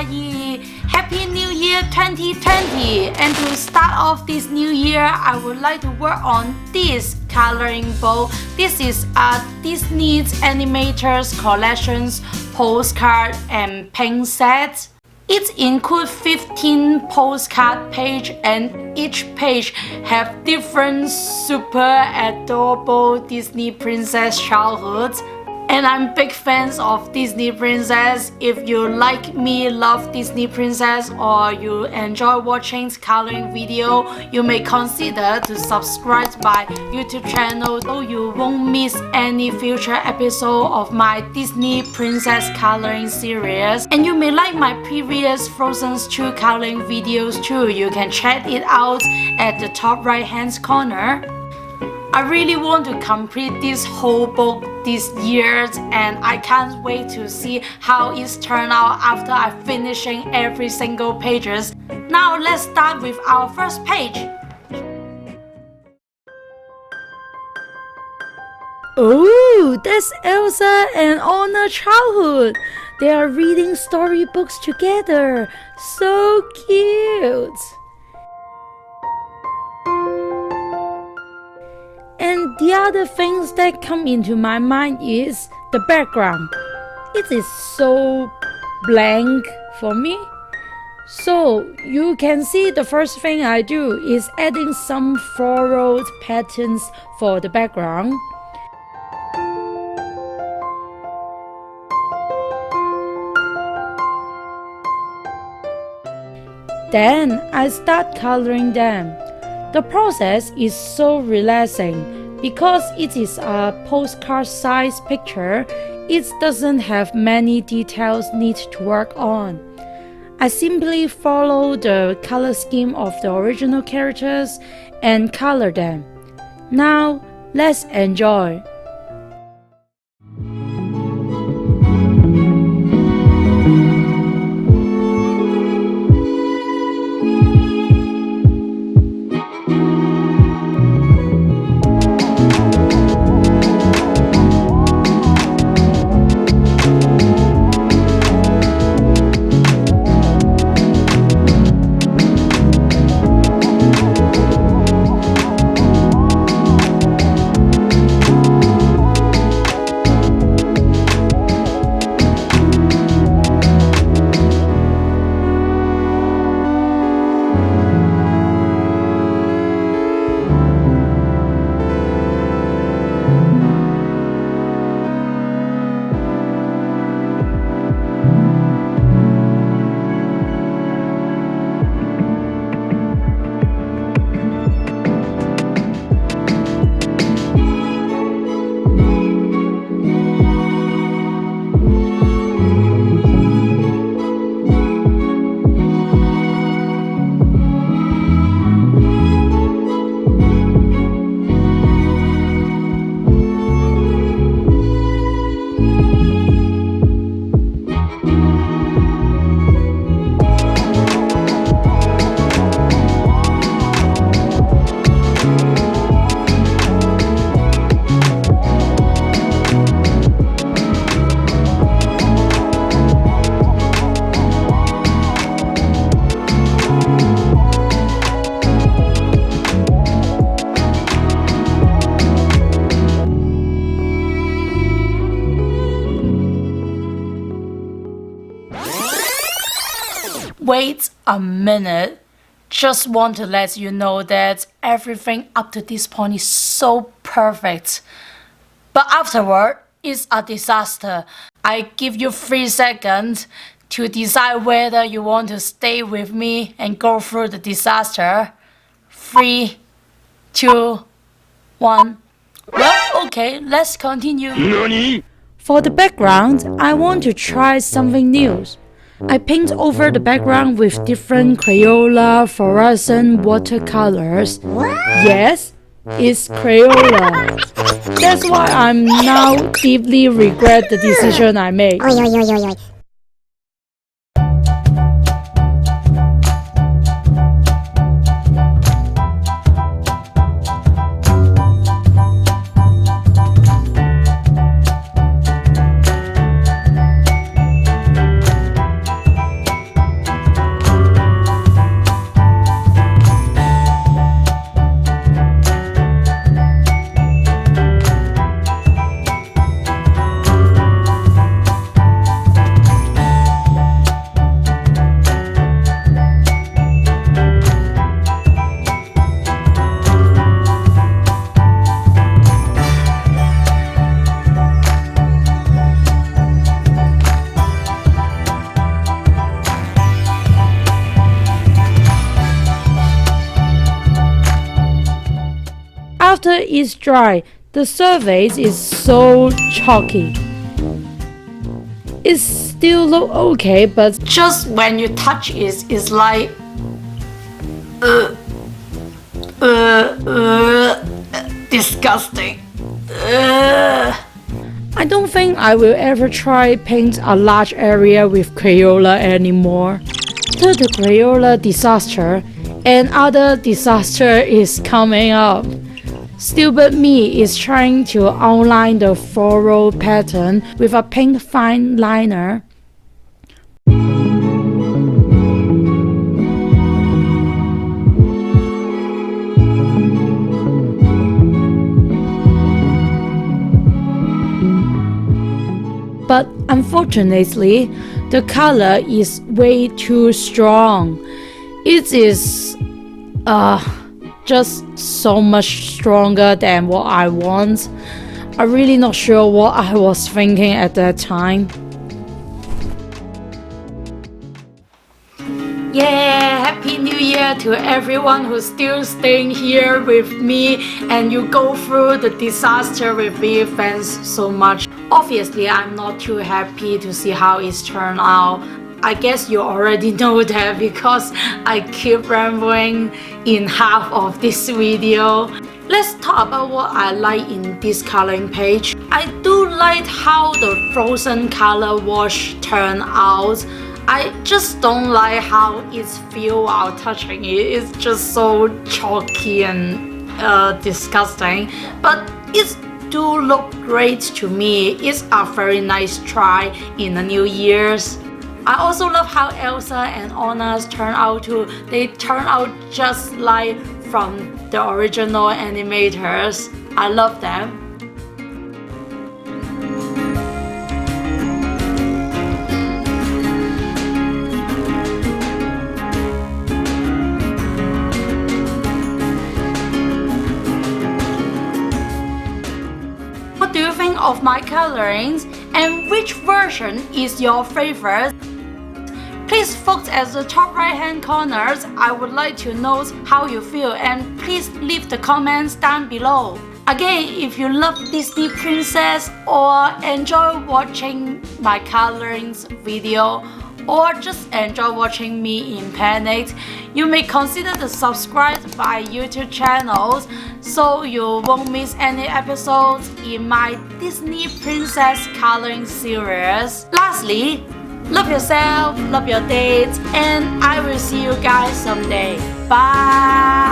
Kawaii! Happy New Year 2020! And to start off this new year, I would like to work on this coloring book. This is a Disney's Animators collections postcard and paint set. It includes 15 postcard pages and each page have different super adorable Disney princess childhoods. And I'm big fans of Disney princess. If you like me, love Disney princess, or you enjoy watching coloring video, you may consider to subscribe my YouTube channel so you won't miss any future episode of my Disney princess coloring series. And you may like my previous Frozen 2 coloring videos too. You can check it out at the top right hand corner. I really want to complete this whole book this year, and I can't wait to see how it's turned out after I finishing every single pages. Now let's start with our first page. Oh, that's Elsa and Anna childhood. They are reading storybooks together. So cute. And the other things that come into my mind is the background. It is so blank for me. So you can see the first thing I do is adding some floral patterns for the background. Then I start coloring them. The process is so relaxing because it is a postcard size picture. It doesn't have many details need to work on. I simply follow the color scheme of the original characters and color them. Now let's enjoy. Wait a minute. Just want to let you know that everything up to this point is so perfect. But afterward, it's a disaster. I give you 3 seconds to decide whether you want to stay with me and go through the disaster. 3, 2, 1. Well, okay, let's continue. NANI? For the background, I want to try something new. I paint over the background with different Crayola fluorescent watercolors. Yes, it's Crayola. That's why I'm now deeply regret the decision I made. after it's dry, the surface is so chalky. It still looks okay, but just when you touch it, it's like disgusting. I don't think I will ever try paint a large area with Crayola anymore. After the Crayola disaster, another disaster is coming up. Stupid me is trying to outline the floral pattern with a pink fine liner. But unfortunately, the color is way too strong. It is just so much stronger than what I want. I'm really not sure what I was thinking at that time. Yeah, Happy New Year to everyone who's still staying here with me and you go through the disaster with me. Thanks so much. Obviously, I'm not too happy to see how it's turned out. I guess you already know that because I keep rambling in half of this video. Let's talk about what I like in this coloring page. I do like how the frozen color wash turned out. I just don't like how it feels while touching it. It's just so chalky and disgusting. But it do look great to me. It's a very nice try in the New Year's. I also love how Elsa and Anna's turn out too. They turn out just like from the original animators. I love them. What do you think of my colorings and which version is your favorite? Please vote at the top right hand corners. I would like to know how you feel and please leave the comments down below. Again, if you love Disney Princess or enjoy watching my colorings video or just enjoy watching me in panic, you may consider to subscribe my YouTube channels so you won't miss any episodes in my Disney Princess coloring series. Lastly, love yourself, love your dates, and I will see you guys someday. Bye!